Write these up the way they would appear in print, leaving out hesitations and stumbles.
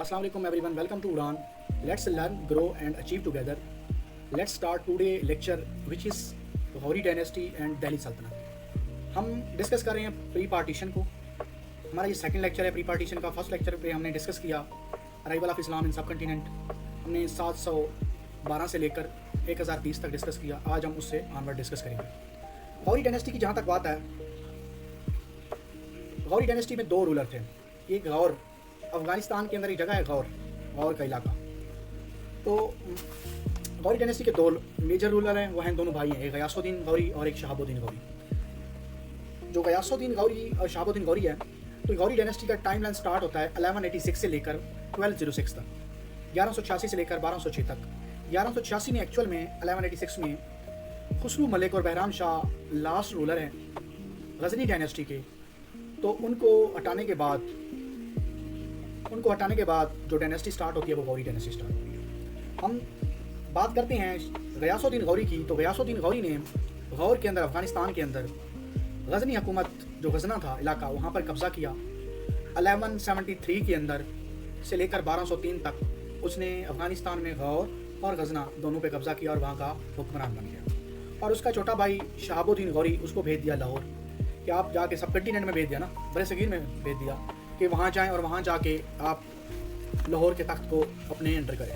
Assalamu alaikum everyone, welcome to Uran. Let's learn, grow and achieve together. Let's start today lecture which is Ghauri dynasty and Delhi सल्तनत. हम discuss कर रहे हैं pre partition को. हमारा ये second lecture है प्री पार्टीशन का. फर्स्ट लेक्चर पे हमने डिस्कस किया अराइवल ऑफ इस्लाम इन सब कंटिनेंट. हमने 712 से लेकर 1030 तक डिस्कस किया. आज हम उससे ऑनवर्ड डिस्कस करेंगे. गौरी डायनेस्टी की जहाँ तक बात है, गौरी डायनेस्टी में दो रूलर थे. एक गौर, अफ़गानिस्तान के अंदर एक जगह है गौर का इलाका. तो गौरी डायनेस्टी के दो मेजर रूलर हैं. वो हैं दोनों भाई हैं, एक गयासुद्दीन गौरी और एक शहाबुद्दीन गौरी. जो गयासुद्दीन गौरी और शहाबुद्दीन गौरी है, तो गौरी डायनेस्टी का टाइम लाइन स्टार्ट होता है 1186 से लेकर 1206 तक, 1186 से लेकर 1206 तक. 1186 में एक्चुअल में 1186 में खुसरू मलिक और बहराम शाह लास्ट रूलर हैं गजनी डायनेस्टी के. तो उनको हटाने के बाद जो डायनेस्टी स्टार्ट होती है वो गौरी डायनेस्टी स्टार्ट होती है. हम बात करते हैं गयासुद्दीन गौरी की. तो गयासुद्दीन गौरी ने गौर के अंदर, अफ़गानिस्तान के अंदर गजनी हुकूमत, जो गजना था इलाका, वहाँ पर कब्ज़ा किया. 1173 के अंदर से लेकर 1203 तक उसने अफ़गानिस्तान में गौर और गजना दोनों पे कब्ज़ा किया और वहाँ का हुक्मरान बन गया. और उसका छोटा भाई शहाबुद्दीन गौरी, उसको भेज दिया लाहौर, कि आप जाके सब कंटिनेंट में भेज दिया ना, बड़े सगीर में भेज दिया कि वहाँ जाएं और वहाँ जाके आप लाहौर के तख्त को अपने अंडर करें.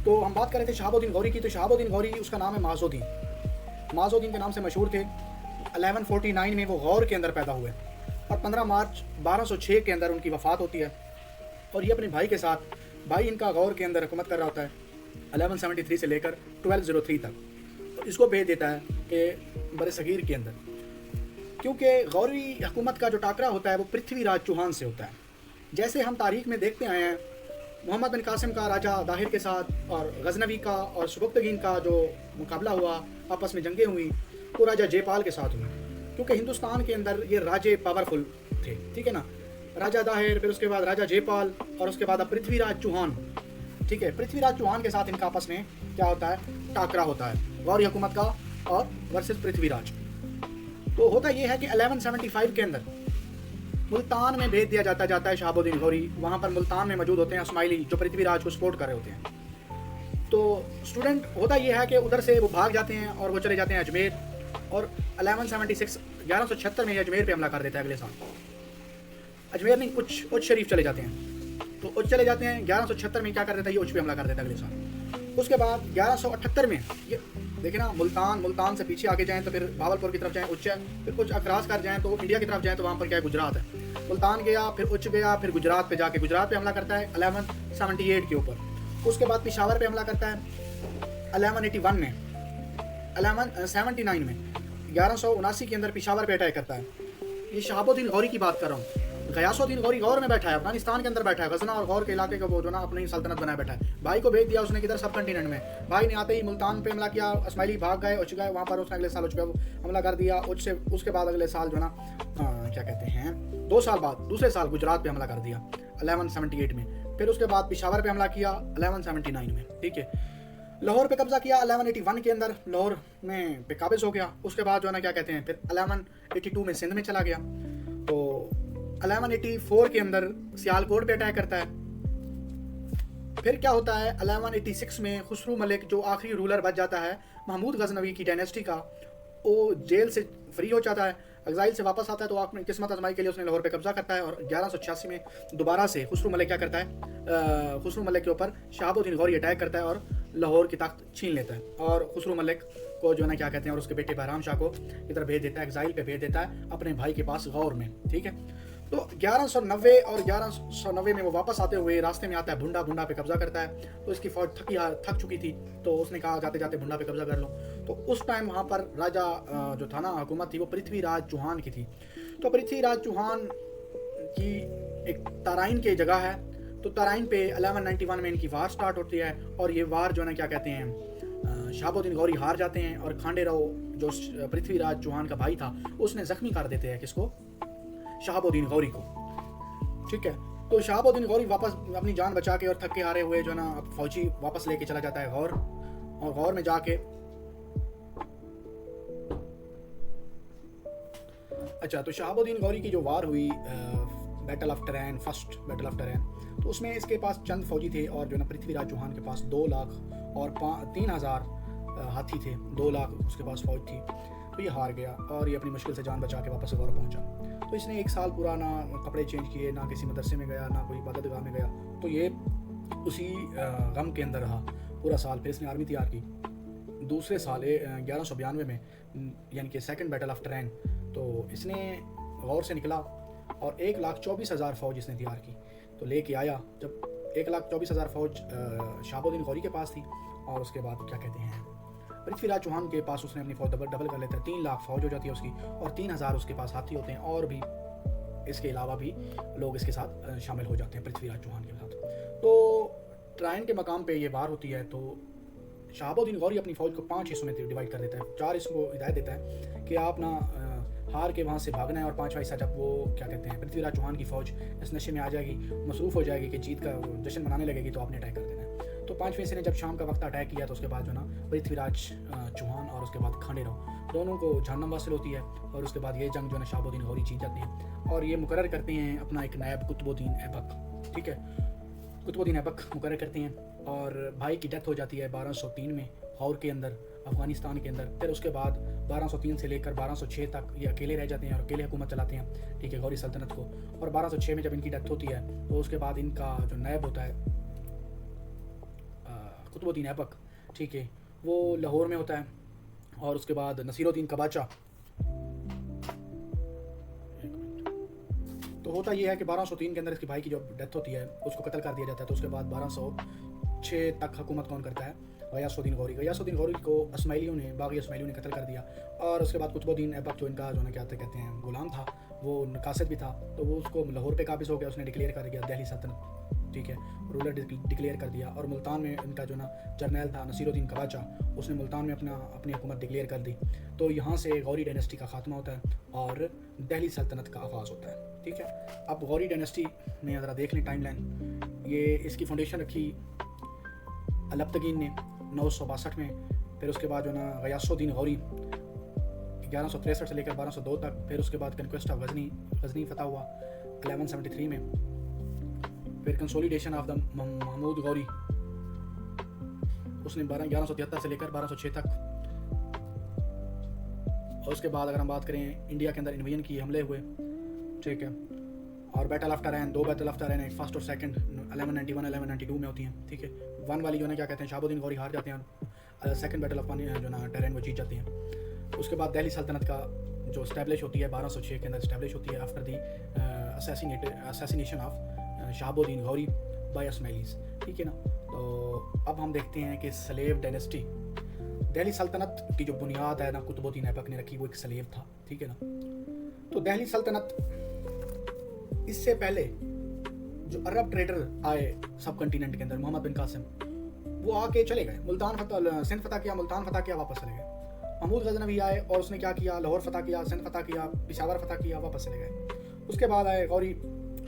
तो हम बात कर रहे थे शहाबुद्दीन गौरी की. तो शहाबुद्दीन गौरी, उसका नाम है माज़ुद्दीन के नाम से मशहूर थे. 1149 में वो गौर के अंदर पैदा हुए और 15 मार्च 1206 के अंदर उनकी वफ़ात होती है. और ये अपने भाई के साथ, भाई इनका गौर के अंदर हुकूमत कर रहा होता है 1173 से लेकर 1203 तक. तो इसको भेज देता है कि बड़े सगीर के अंदर, क्योंकि गौरी हुकूमत का जो टाकरा होता है वो पृथ्वीराज चौहान से होता है. जैसे हम तारीख़ में देखते आए हैं, मोहम्मद बिन कासिम का राजा दाहिर के साथ और गजनवी का और सुबक्तगीन का जो मुकाबला हुआ, आपस में जंगें हुई, वो राजा जयपाल के साथ हुई. क्योंकि हिंदुस्तान के अंदर ये राजे पावरफुल थे, ठीक है ना. राजा दाहिर, फिर उसके बाद राजा जयपाल और उसके बाद अब पृथ्वीराज चौहान. ठीक है, पृथ्वीराज चौहान के साथ इनका आपस में क्या होता है, टाकरा होता है गौरी हुकूमत का और वर्सेस पृथ्वीराज. तो होता ये है कि 1175 के अंदर मुल्तान में भेज दिया जाता है शहाबुद्दीन गौरी. वहाँ पर मुल्तान में मौजूद होते हैं इस्माइली, जो पृथ्वीराज को सपोर्ट कर रहे होते हैं. तो स्टूडेंट, होता ये है कि उधर से वो भाग जाते हैं और वो चले जाते हैं अजमेर. और 1176 में ये अजमेर पे हमला कर देता है. अगले साल अजमेर नहीं, उच्च शरीफ चले जाते हैं. तो उच्च चले जाते हैं. 1176 में क्या कर देता है, ये उच्च पे हमला कर देता है अगले साल. उसके बाद 1178 में ये देखिए ना, मुल्तान से पीछे आगे जाएं तो फिर भावलपुर की तरफ जाएं उच्च है, फिर कुछ अक्रॉस कर जाएं तो इंडिया की तरफ जाएं तो वहाँ पर क्या है, गुजरात है. मुल्तान गया, फिर उच्च गया, फिर गुजरात पे जाके गुजरात पे हमला करता है 1178 के ऊपर. उसके बाद पेशावर पे हमला करता है 1181 में, 1179 में, 1179 के अंदर पेशावर पे अटैक करता है. ये शहाबुद्दीन गौरी की बात कर रहा हूँ. गयासुद्दीन गौरी गौर में बैठा है, अफगानिस्तान के अंदर बैठा है, गजना और गौर के इलाके का वो जो ना अपनी सल्तनत बनाए बैठा है. भाई को भेज दिया उसने किधर, सब कंटिनेंट में. भाई ने आते ही मुल्तान पे हमला किया, इस्माइली भाग गए, उच्च गए, वहाँ पर उसने अगले साल उच्च पे हमला कर दिया. उच्च से उसके बाद अगले साल जो ना क्या कहते हैं, 2 साल बाद दूसरे साल गुजरात पे हमला कर दिया 1178 में. फिर उसके बाद पेशावर पे हमला किया 1179 में. ठीक है, लाहौर पे कब्जा किया 1181 के अंदर, लाहौर में पे काबिज हो गया. उसके बाद जो है ना क्या कहते हैं, फिर 1182 में सिंध में चला गया. तो 1184 के अंदर सियालकोट पे अटैक करता है. फिर क्या होता है, 1186 में खुसरू मलिक, जो आखिरी रूलर बच जाता है महमूद गजनवी की डायनेस्टी का, वो जेल से फ्री हो जाता है, एग्जाइल से वापस आता है. तो अपनी किस्मत आजमाई के लिए उसने लाहौर पे कब्जा करता है. और 1186 में दोबारा से खुसरू मलिक क्या करता है, खुसरू मलिक के ऊपर शहाबुद्दीन गौरी अटैक करता है और लाहौर की तख्त छीन लेता है. और खुसरू मलिक को जो है ना क्या कहते हैं, और उसके बेटे बहराम शाह को इधर भेज देता है, एग्जाइल पे भेज देता है अपने भाई के पास गौर में. ठीक है, तो 1190 और 1190 में वो वापस आते हुए रास्ते में आता है भुंडा पे कब्जा करता है. तो इसकी फौज थक चुकी थी, तो उसने कहा जाते जाते भुंडा पे कब्जा कर लो. तो उस टाइम वहाँ पर राजा जो था ना, हुकूमत थी वो पृथ्वीराज चौहान की थी. तो पृथ्वीराज चौहान की एक तराइन की जगह है. तो तराइन पे 1191 में इनकी वार स्टार्ट होती है. और ये वार जो है ना क्या कहते हैं, शहाबुद्दीन गौरी हार जाते हैं और खांडेराव, जो पृथ्वीराज चौहान का भाई था, उसने जख्मी कर देते हैं किसको, शहाबुद्दीन गौरी को. ठीक है, तो शहाबुद्दीन गौरी वापस अपनी जान बचा के और थके हारे हुए जो है ना फौजी वापस लेके चला जाता है गौर. और गौर में जाके अच्छा, तो शहाबुद्दीन गौरी की जो वार हुई battle of Tarain, first battle of Tarain. तो उसमें इसके पास चंद फौजी थे और जो ना पृथ्वीराज चौहान के पास 2 लाख और 3,000 हाथी थे, 2 लाख उसके पास फौज थी। तो ये हार गया और ये अपनी मुश्किल से जान बचा के वापस गौर पहुंचा। तो इसने 1 साल पूरा ना कपड़े चेंज किए, ना किसी मदरसे में गया, ना कोई इबादतगाह में गया। तो ये उसी गम के अंदर रहा पूरा साल। फिर इसने आर्मी तैयार की। दूसरे साल 1192 में, यानी कि सेकंड बैटल ऑफ टरैन, तो इसने गौर से निकला और 1,24,000 फौज इसने तैयार की। तो लेके आया, जब 1,24,000 फौज शहाबुद्दीन गौरी के पास थी और उसके बाद क्या कहते हैं पृथ्वीराज चौहान के पास उसने अपनी फौज डबल कर लेता है। 3 लाख फौज हो जाती है उसकी और 3,000 उसके पास हाथी होते हैं और भी इसके अलावा भी लोग इसके साथ शामिल हो जाते हैं पृथ्वीराज चौहान के साथ। तो ट्राइन के मकाम पे ये वार होती है। तो शहाबुद्दीन गौरी अपनी फ़ौज को 5 हिस्सों में डिवाइड कर देता है। 4 हिस्सों को हिदायत देता है कि आप ना हार के वहाँ से भागना है, और 5वां हिस्सा जब वो क्या कहते हैं पृथ्वीराज चौहान की फ़ौज इस नशे में आ जाएगी, मसरूफ़ हो जाएगी कि जीत का जश्न मनाने लगेगी, तो आपने अटैक कर देना है। तो 5वें हिस्से ने जब शाम का वक्त अटैक किया तो उसके बाद जो ना पृथ्वीराज चौहान और उसके बाद खांडेराव दोनों को जहन्नम हासिल होती है। और उसके बाद ये जंग जो है शहाबुद्दीन गौरी जीत जाते हैं और ये मुकर्रर करते हैं अपना एक नायब कुतुबुद्दीन ऐबक। ठीक है, कुतुबुद्दीन ऐबक मुकर्रर करते हैं और भाई की डेथ हो जाती है 1203 में गौर के अंदर, अफ़गानिस्तान के अंदर। फिर उसके बाद 1203 से लेकर 1206 तक ये अकेले रह जाते हैं और अकेले हुकूमत चलाते हैं, ठीक है, गौरी सल्तनत को। और 1206 में जब इनकी डेथ होती है तो उसके बाद इनका जो नायब होता है कुतुबुद्दीन ऐबक, ठीक है, वो लाहौर में होता है। और उसके बाद नसीरुद्दीन कबाचा, तो होता ये है कि 1203 के अंदर इसके भाई की जो डेथ होती है उसको कत्ल कर दिया जाता है। तो उसके बाद 1206 तक हुकूमत कौन करता है? गयासुद्दीन गौरी। गयासुद्दीन गौरी को अस्माइलियों ने, बागी अस्माइलियों ने कत्ल कर दिया। और उसके बाद कुतुबुद्दीन ऐबक जो इनका जो ना क्या कहते हैं गुलाम था, वो कासिद भी था, तो वो उसको लाहौर पे काबिज हो गया, उसने डिक्लेयर कर दिया दिल्ली सल्तनत, ठीक है, रूलर डिक्लेयर कर दिया। और मुल्तान में इनका जो ना जर्नैल था नसीरुद्दीन कबाचा, उसने मुल्तान में अपनी हुकूमत डिक्लेयर कर दी। तो यहाँ से गौरी डायनेस्टी का खात्मा होता है और दिल्ली सल्तनत का आगाज़ होता है। ठीक है, अब गौरी डायनेस्टी में ज़रा देख लें टाइमलाइन। ये इसकी फाउंडेशन रखी अलबतगीन ने 962 में। फिर उसके बाद जो ना गयासुद्दीन गौरी 1163 से लेकर 1202 तक। फिर उसके बाद कन्क्वेस्ट ऑफ गजनी फतह हुआ 1173 में। फिर consolidation of the Mahmud Ghori, उसने 1173 से लेकर 1206 तक। और उसके बाद अगर हम बात करें इंडिया के अंदर इन्वेजन की हमले हुए, ठीक है, और battle of terrain, 2 battle of terrain, एक फर्स्ट और सेकंड 1191 1192 में होती हैं। ठीक है, 1 वाली जो है क्या कहते हैं शहाबुद्दीन गौरी हार जाते हैं, सेकंड बैटल ऑफ जो ना टरैन वो जीत जाते हैं। उसके बाद दिल्ली सल्तनत का जो स्टैब्लिश होती है 1206 के अंदर स्टैब्लिश होती है after the assassination of Shahabuddin Ghori by Ismailis. ठीक है ना। तो अब हम देखते हैं कि स्लेव डायनेस्टी, दिल्ली सल्तनत की जो बुनियाद है ना कुतुबुद्दीन ऐबक ने रखी, वो एक स्लेव था। ठीक है ना। तो दिल्ली सल्तनत, इससे पहले जो अरब ट्रेडर आए सब कंटिनेंट के अंदर, मोहम्मद बिन कासिम, वो आके चले गए, सिंध फतह किया, मुल्तान फतह किया, वापस चले गए। महमूद गजनवी आए और उसने क्या किया, लाहौर फतह किया, सिंध फतह किया, पेशावर फतह किया, वापस चले गए। उसके बाद आए गौरी,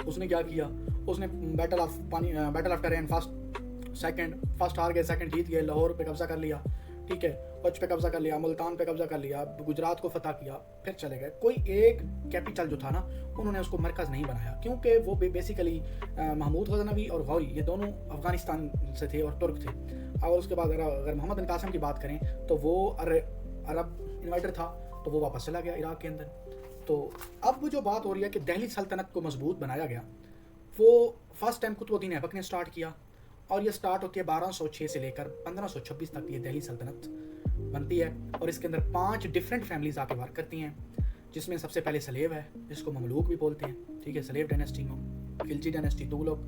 उसने क्या किया, उसने battle of Tarain first second, first हार गए, सेकंड जीत गए, लाहौर पे कब्जा कर लिया, ठीक है, कच्छ पे कब्जा कर लिया, मुल्तान पे कब्जा कर लिया, गुजरात को फतह किया, फिर चले गए। कोई एक कैपिटल जो था ना उन्होंने उसको मरकज़ नहीं बनाया, क्योंकि वो बेसिकली महमूद गजनवी और गौरी ये दोनों अफ़गानिस्तान से थे और तुर्क थे। और उसके बाद अगर मोहम्मद बिन कासिम की बात करें तो वो अरब इन्वाइटर था, तो वो वापस चला गया इराक़ के अंदर। तो अब जो बात हो रही है कि दिल्ली सल्तनत को मजबूत बनाया गया, वो फर्स्ट टाइम कुतुबुद्दीन ऐबक ने स्टार्ट किया और ये स्टार्ट होती है 1206 से लेकर 1526 तक ये दिल्ली सल्तनत बनती है। और इसके अंदर 5 डिफरेंट फैमिलीज आके वर्क करती हैं, जिसमें सबसे पहले सलेब है, जिसको ममलूक भी बोलते हैं। ठीक है, सलेब डायनेस्टी में Khilji dynasty, Tughlaq,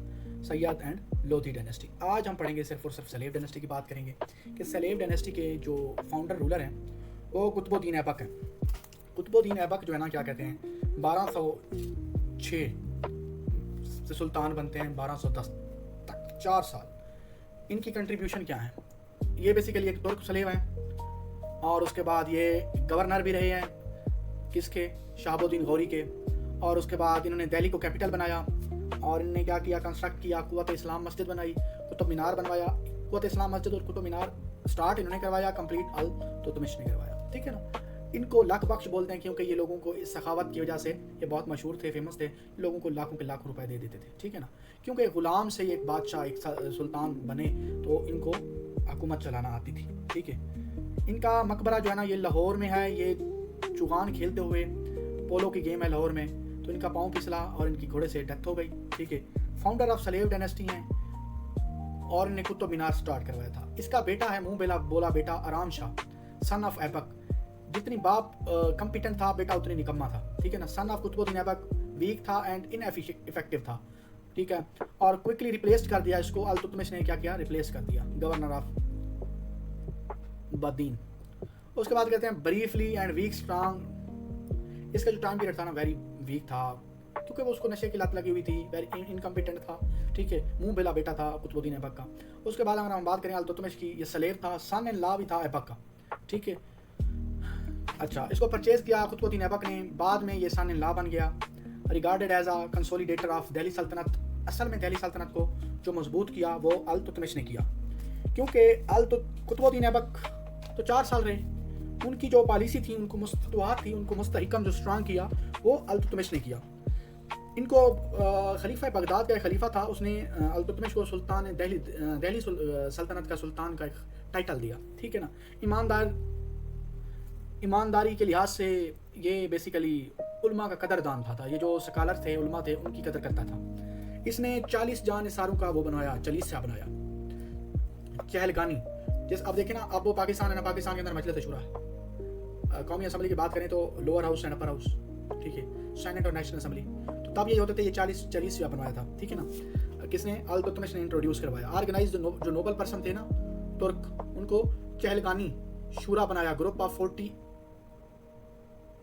Syed and Lodhi dynasty. आज हम पढ़ेंगे सिर्फ और सिर्फ सलेब डायनेस्टी की बात करेंगे कि सलेब डायनेस्टी के जो फाउंडर रूलर हैं वो कुतुबुद्दीन ऐबक हैं। कुतुबुद्दीन ऐबक जो है ना क्या कहते हैं 1206 से सुल्तान बनते हैं 1210 तक, 4 साल। इनकी कंट्रीब्यूशन क्या है, ये बेसिकली एक तुर्क सलेब हैं और उसके बाद ये गवर्नर भी रहे हैं किसके, शहाबुद्दीन गौरी के। और उसके बाद इन्होंने दिल्ली को कैपिटल बनाया और इन्होंने क्या किया, कंस्ट्रक्ट किया, कुव्वत इस्लाम मस्जिद बनाई, कुतुब मीनार बनवाया। कुव्वत इस्लाम मस्जिद और कुतुब मीनार स्टार्ट इन्होंने करवाया, कंप्लीट अल तुतमिश ने करवाया। ठीक है ना। इनको लाख बख्श बोलते हैं क्योंकि ये लोगों को इस सखावत की वजह से ये बहुत मशहूर थे, फेमस थे, लोगों को लाखों के लाख रुपए दे देते थे, ठीक है ना। क्योंकि गुलाम से एक बादशाह, एक सुल्तान बने तो इनको हुकूमत चलाना आती थी, ठीक है। इनका मकबरा जो है ना ये लाहौर में है। ये चुगान खेलते हुए, पोलो की गेम है लाहौर में, तो इनका पाँव फिसला और इनकी घोड़े से डेथ हो गई, ठीक है। फाउंडर ऑफ सलेब डायनेस्टी हैं और इन्हें कुतुब मीनार स्टार्ट करवाया था। इसका बेटा है मुंह बेला बोला बेटा आराम शाह, सन ऑफ ऐबक। जितनी बाप कम्पिटेंट था, बेटा उतनी निकम्मा था, ठीक है ना। Son of Qutbuddin Aibak weak था एंड इनएफिशिएंट था, ठीक है। और क्विकली रिप्लेस कर दिया इसको अल्तुतमिश ने, क्या किया, रिप्लेस कर दिया, गवर्नर ऑफ बदीन। उसके बाद कहते हैं ब्रीफली एंड वीक स्ट्रांग। इसका जो टाइम पीरियड था ना वेरी वीक था, क्योंकि वो उसको नशे की लत लगी हुई थी, वेरी इनकम्पिटेंट था, ठीक है। मुंह बेला बेटा था कुतुबुद्दीन ऐबक का। उसके बाद अगर हम बात करें अल्तुतमिश की, ये सलेब था, सन इन लॉ भी था ऐबक का, ठीक है। अच्छा, इसको परचेज किया कुतुबुद्दीन ऐबक ने, बाद में ये सन इन लॉ बन गया, regarded as a consolidator of Delhi Sultanate. असल में दिल्ली सल्तनत को जो मजबूत किया वो अल्तुतमिश ने किया, क्योंकि कुतुबुद्दीन ऐबक तो 4 साल रहे, उनकी जो पॉलिसी थी, उनको मुस्तवात थी, उनको मुस्तहिकम जो स्ट्रांग किया वो अल्तुतमिश ने किया। इनको खलीफा बगदाद का एक खलीफा था, उसने अल्तुतमिश को सुल्तान दिल्ली सल्तनत का सुल्तान का एक टाइटल दिया, ठीक है ना। ईमानदारी के लिहाज से ये बेसिकली उल्मा का कदरदान था। ये जो स्कॉलर थे, उल्मा थे, उनकी कदर करता था। इसने 40 जानिसारों का वो बनाया, चलीसा बनाया, चहलगानी। जैसे अब देखें ना, अब वो पाकिस्तान है ना, पाकिस्तान के अंदर मजलिस शुरा है। कौमी असम्बली की बात करें तो lower house and upper house, ठीक है, सेनेट और नेशनल असम्बली। तो तब ये होते थे, ये 40 चलीसा बनवाया था, ठीक है ना। किसने, अल्तुतमिश ने इंट्रोड्यूस करवाया। ऑर्गेनाइज जो नोबल पर्सन थे ना तुर्क, उनको चहलगानी शूरा बनाया, ग्रुप ऑफ 40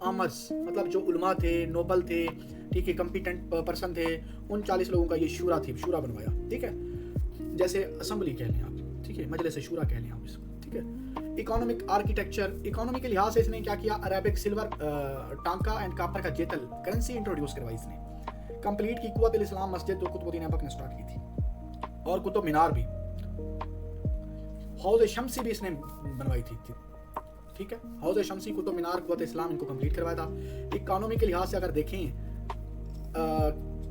आमर्स, मतलब जो उलमा थे, नोबल थे, ठीक है, कम्पिटेंट पर्सन थे, उन 40 लोगों का ये शूरा बनवाया, ठीक है। जैसे असम्बली कह लें आप, ठीक है, मजलिस शूरा कह लें आप इसको, ठीक है। इकोनॉमिक आर्किटेक्चर, इकोनॉमी के लिहाज से इसने क्या किया, अरेबिक सिल्वर टांका एंड कापर का जेतल करेंसी इंट्रोड्यूस करवाई इसने। कंप्लीट की कुव्वत इस्लाम मस्जिद जो कुतुबुद्दीन ऐबक ने स्टार्ट की थी, और कुतुब मीनार भी, हौज शमसी भी इसने बनवाई थी, ठीक है। हौज शमसी, कुतुब मीनार, कुव्वत इस्लाम, इनको कंप्लीट करवाया था। इकोनॉमी के लिहाज से अगर देखें,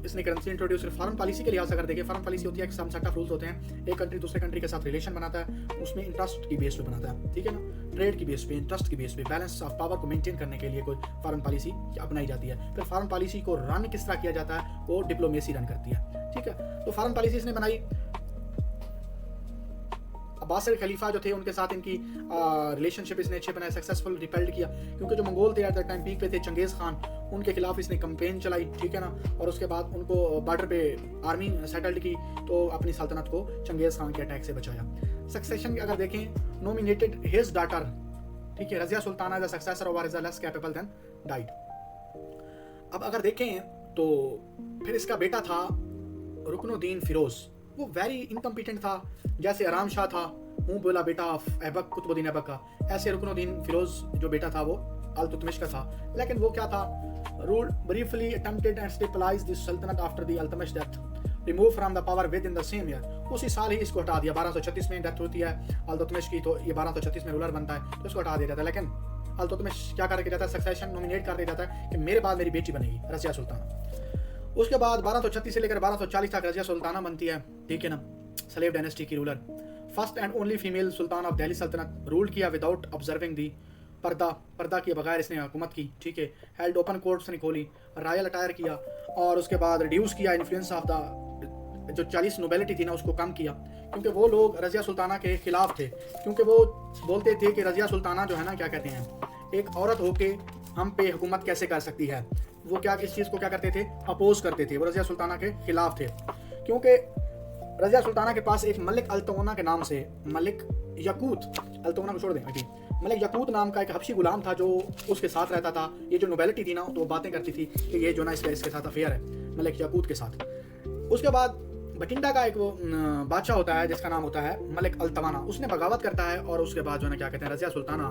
इसने करेंसी इंट्रोड्यूस कर। फॉरेन पॉलिसी के लिहाज से अगर देखें, फॉरेन पॉलिसी होती है, सम सेट ऑफ रूल्स होते हैं। एक कंट्री दूसरे कंट्री के साथ रिलेशन बनाता है, उसमें इंटरेस्ट की बेस पे बनाता है, ठीक है ना। ट्रेड की बेस पे, इंटरेस्ट की बेस पे, बैलेंस ऑफ पावर को मेंटेन करने के लिए कोई फॉरेन पॉलिसी अपनाई जाती है। फिर फॉरेन पॉलिसी को रन किस तरह किया जाता है, वो डिप्लोमेसी रन करती है, ठीक है। तो फॉरेन पॉलिसी इसने बनाई। अब्बासिड खलीफा जो थे, उनके साथ इनकी रिलेशनशिप इसने अच्छे बनाए, सक्सेसफुल रिपेल्ड किया, क्योंकि जो मंगोल थे एट द टाइम पीक पे थे, चंगेज़ खान, उनके खिलाफ इसने कैंपेन चलाई, ठीक है ना। और उसके बाद उनको बॉर्डर पे आर्मी सेटल्ड की, तो अपनी सल्तनत को चंगेज़ खान के अटैक से बचाया। सक्सेशन अगर देखें, नोमिनेटेड हिज डॉटर, ठीक है, Razia Sultana as a successor और is less capable than died. अब अगर देखें तो फिर इसका बेटा था रुकनुद्दीन फिरोज, वो वेरी इनकम्पिटेंट था। जैसे आराम शाह था, मुंह बोला बेटा ऑफ ऐबक, कुतुबुद्दीन ऐबक का, ऐसे रुकनुद्दीन फिरोज जो बेटा था वो अल्तुतमिश का था। लेकिन वो क्या था, ruled briefly, attempted and stabilize the Sultanate after the Iltutmish death, remove from the power within the same year. उसी साल ही इसको हटा दिया। 1236 में डेथ होती है अल्तुतमिश की, तो ये 1236 में रूलर बनता है, तो इसको हटा दिया जाता है। लेकिन अल्तुतमिश क्या करके जाता है, सक्सेशन नॉमिनेट कर दिया जाता है कि मेरे बाद मेरी बेटी बनेगी रज़िया सुल्ताना। उसके बाद 1236 से लेकर 1240 तक रज़िया सुल्ताना बनती है, ठीक है ना, सलेब डायनेस्टी की ruler. First and only female Sultan of Delhi सल्तनत, रूल किया विदाउट ऑब्जर्विंग दी पर्दा किए बगैर इसने हुकूमत की, ठीक है। हेल्ड ओपन कोर्ट्स ने खोली, रॉयल अटायर किया, और उसके बाद रिड्यूस किया इन्फ्लुएंस ऑफ द जो 40 नोबेलिटी थी ना, उसको कम किया, क्योंकि वो लोग रज़िया सुल्ताना के खिलाफ थे, क्योंकि वो बोलते थे कि रज़िया सुल्ताना जो है ना, क्या कहते हैं, एक औरत होके हम पे हुकूमत कैसे कर सकती है। वो क्या इस चीज़ को क्या करते थे, अपोज करते थे, वो रज़िया सुल्ताना के खिलाफ थे। क्योंकि रज़िया सुल्ताना के पास एक मलिक अल्तवना के नाम से, मलिक यकूत, अल्तवना को छोड़ दें अभी, मलिक यकूत नाम का एक हबशी गुलाम था जो उसके साथ रहता था। ये जो नोबेलिटी थी ना, तो वो बातें करती थी कि ये जो ना इसके साथ अफेयर है, मलिक यकूत के साथ। उसके बाद बटिंडा का एक वो बादशाह होता है जिसका नाम होता है मलिक अल्तवाना, उसने बगावत करता है, और उसके बाद जो है ना, क्या कहते हैं, रज़िया सुल्ताना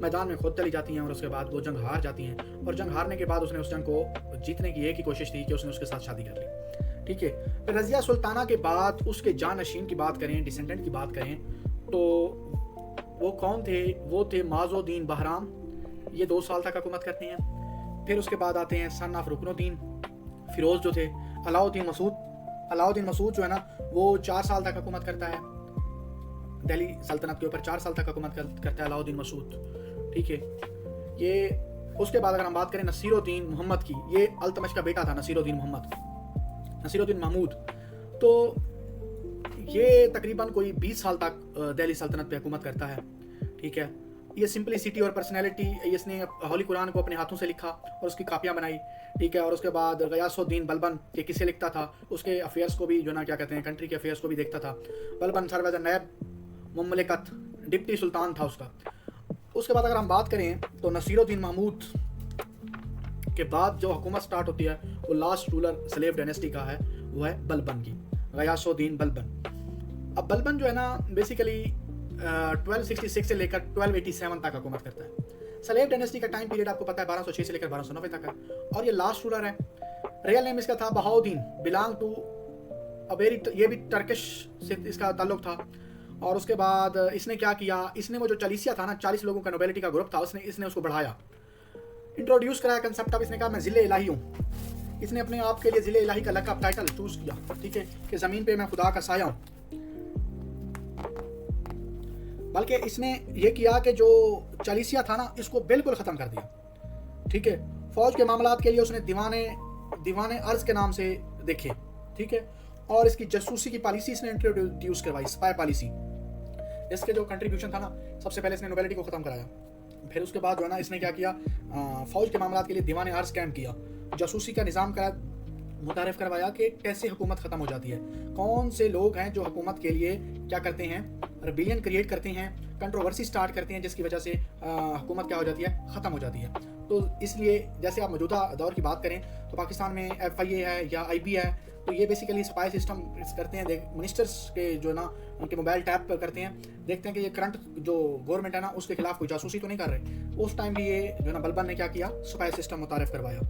मैदान में खुद चली जाती हैं, और उसके बाद वो जंग हार जाती हैं। और जंग हारने के बाद उसने उस जंग को जीतने की एक ही कोशिश थी कि उसने उसके साथ शादी कर ली, ठीक है। फिर रज़िया सुल्ताना के बाद उसके जानशीन की बात करें, डिसेंडेंट की बात करें, तो वो कौन थे, वो थे माज़ुद्दीन बहराम, ये 2 साल तक हुकूमत करते हैं। फिर उसके बाद आते हैं सन ऑफ रुकनुद्दीन फ़िरोज़ जो थे, अलाउद्दीन मसूद जो है ना वो 4 साल तक हुकूमत करता है दिल्ली सल्तनत के ऊपर, 4 साल तक हुकूमत करता है अलाउद्दीन मसूद, ठीक है। ये उसके बाद अगर हम बात करें नसीरुद्दीन मोहम्मद की, ये अल्तमश का बेटा था नसीरुद्दीन महमूद, तो ये तकरीबन कोई 20 साल तक दिल्ली सल्तनत पे हुकूमत करता है, ठीक है। ये सिंपलिसिटी और पर्सनैलिटी, इसने होली कुरान को अपने हाथों से लिखा और उसकी कापियाँ बनाई, ठीक है। और उसके बाद गयासुद्दीन बलबन के किस्से लिखता था, उसके अफेयर्स को भी जो ना क्या कहते हैं कंट्री के अफेयर्स को भी देखता था। बलबन सर्वज नैब मुमलिकत डिप्टी सुल्तान था उसका। उसके बाद अगर हम बात करें तो नसीरुद्दीन महमूद के बाद जो हुकूमत स्टार्ट होती है वो लास्ट रूलर स्लेव डायनेस्टी का है, वो है बलबन की, गयासुद्दीन बलबन। अब बलबन जो है ना बेसिकली 1266 से लेकर 1287 तक हुकूमत करता है। स्लेव डायनेस्टी का टाइम पीरियड आपको पता है 1206 से लेकर 1290 तक है, और ये लास्ट रूलर है। रियल नेम इसका था बहाउद्दीन, बिलोंग टू अबेरी, ये भी टर्किश से इसका ताल्लुक था। और उसके बाद इसने क्या किया, इसने वो जो चालीसिया था ना, 40 लोगों का नोबेलिटी का ग्रुप था, इसने उसको बढ़ाया, इंट्रोड्यूस कराया कंसेप्ट। अब इसने कहा मैं ज़िले इलाही हूँ, इसने अपने आप के लिए ज़िले इलाही का लक़ब टाइटल चूज़ किया, ठीक है, कि ज़मीन पे मैं खुदा का साया हूँ। बल्कि इसने ये किया कि जो चालीसिया था ना इसको बिल्कुल ख़त्म कर दिया, ठीक है। फ़ौज के मामलात के लिए उसने दीवाने अर्ज़ के नाम से देखे, ठीक है। और इसकी जासूसी की पॉलिसी इसने इंट्रोड्यूस करवाई, स्पाई पॉलिसी। इसके जो कंट्रीब्यूशन था ना, सबसे पहले इसने नोबेलिटी को ख़त्म कराया, फिर उसके बाद जो है ना इसने क्या किया, फ़ौज के मामलात के लिए दीवाने अर्ज़ कैम्प किया, जासूसी का निज़ाम का मुतारिफ़ करवाया कि कैसे हुकूमत ख़त्म हो जाती है, कौन से लोग हैं जो हुकूमत के लिए क्या करते हैं, रिबेलियन क्रिएट करते हैं, कंट्रोवर्सी स्टार्ट करते हैं, जिसकी वजह से हुकूमत क्या हो जाती है, ख़त्म हो जाती है। तो इसलिए जैसे आप मौजूदा दौर की बात करें तो पाकिस्तान में FIA है या IB है, तो ये बेसिकली स्पाई सिस्टम करते हैं, मिनिस्टर्स के जो ना उनके मोबाइल टैप करते हैं, देखते हैं कि ये करंट जो गवर्नमेंट है ना उसके खिलाफ कोई जासूसी तो नहीं कर रहे। उस टाइम भी ये जो ना बलबन ने क्या किया, स्पाई सिस्टम मुतारिफ करवाया।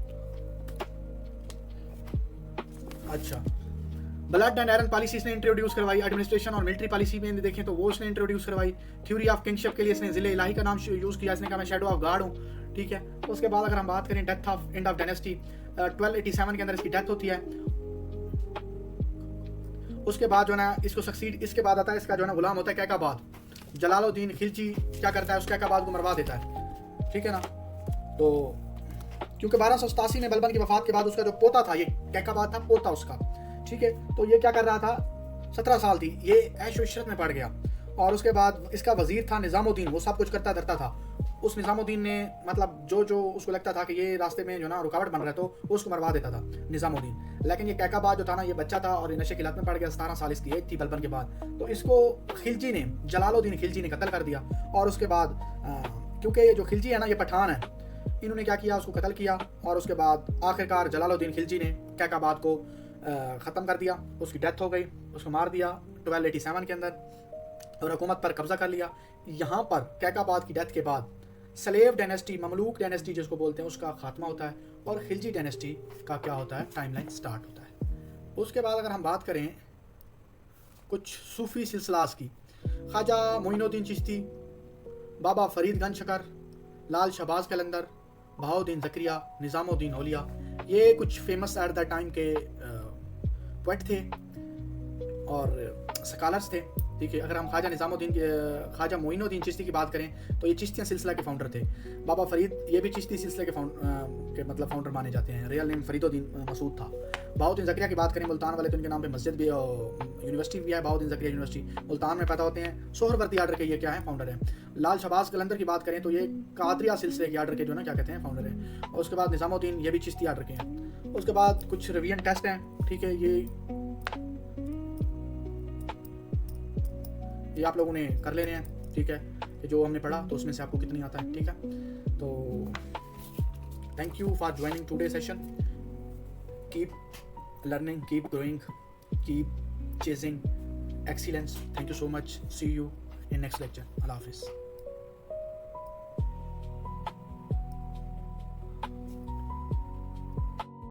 अच्छा, ब्लड एंड आयरन पॉलिसी इसने इंट्रोड्यूस करवाई। एडमिनिस्ट्रेशन और मिलिट्री पॉलिसी में देखें तो वो इसने इंट्रोड्यूस करवाई। थ्योरी ऑफ किंगशिप के लिए इसने ज़िले इलाही का नाम यूज़ किया, इसने कहा मैं शैडो ऑफ गॉड हूँ, ठीक है। उसके बाद अगर हम बात करें death of end of dynasty, 1287 के अंदर इसकी डेथ होती है। उसके बाद जो है ना इसको सक्सीड, इसके बाद आता है इसका जो है ना गुलाम होता है कैकाबाद। जलालुद्दीन खिलजी क्या करता है, उस कैकाबाद को मरवा देता है, ठीक है ना। तो क्योंकि 1287 में बलबन की वफात के बाद उसका जो पोता था, ये कैकाबाद था पोता उसका, ठीक है। तो ये क्या कर रहा था, 17 साल थी, ये ऐश इशरत में पड़ गया। और उसके बाद इसका वजीर था निज़ामुद्दीन, वो सब कुछ करता धरता था। उस निज़ामुद्दीन ने मतलब जो उसको लगता था कि ये रास्ते में जो ना रुकावट बन रहा है तो उसको मरवा देता था निज़ामुद्दीन। लेकिन ये कैकाबाद जो था ना ये बच्चा था और ये नशे की लत में पड़ गया, 17 साल इसकी एज थी बलबन के बाद। तो इसको खिलजी ने, जलालुद्दीन खिलजी ने कत्ल कर दिया। और उसके बाद क्योंकि ये जो खिलजी है ना ये पठान है, इन्होंने क्या किया, उसको कत्ल किया। और उसके बाद आखिरकार जलालुद्दीन खिलजी ने कैकाबाद को ख़त्म कर दिया, उसकी डेथ हो गई, उसको मार दिया 1287 के अंदर और हुकूमत पर कब्जा कर लिया। यहाँ पर कैकाबाद की डेथ के बाद स्लेव डायनेस्टी, ममलूक डायनेस्टी जिसको बोलते हैं, उसका खात्मा होता है और खिलजी डायनेस्टी का क्या होता है, टाइमलाइन स्टार्ट होता है। उसके बाद अगर हम बात करें कुछ सूफ़ी सिलसिलास की, ख्वाजा मोइनुद्दीन चिश्ती, बाबा फरीद गंज शकर, लाल शहबाज कलंदर, बहाउद्दीन ज़करिया, निज़ामुद्दीन औलिया, ये कुछ फेमस एट द टाइम के पोएट थे और स्कॉलर्स थे, ठीक है। अगर हम ख्वाजा मोइनुद्दीन चिश्ती की बात करें तो ये चिश्तिया सिलसिला के फाउंडर थे। बाबा फरीद ये भी चिश्ती सिलसिले के मतलब फाउंडर माने जाते हैं। रियल नेम फरीदुद्दीन मसूद था। बहाउद्दीन ज़करिया की बात करें, मुल्तान वाले तो इनके नाम पे मस्जिद भी यूनिवर्सिटी भी है, बहाउद्दीन ज़करिया यूनिवर्सिटी, मुल्तान में पैदा होते हैं। सोहरवर्दी आर्डर के ये क्या है, फाउंडर है। लाल शहबाज कलंदर की बात करें तो ये कादरिया सिलसिले के आर्डर के जो ना क्या कहते हैं, फाउंडर है। और उसके बाद निज़ामुद्दीन, ये भी चिश्ती आर्डर के हैं। उसके बाद कुछ रिवीजन टेस्ट हैं, ठीक है, ये आप लोगों ने कर लेने हैं, ठीक है, कि जो हमने पढ़ा तो उसमें से आपको कितनी आता है, ठीक है। तो thank you for joining today session. Keep learning, keep growing, keep chasing excellence. Thank you so much. See you in next lecture. अल्लाह हाफिज़।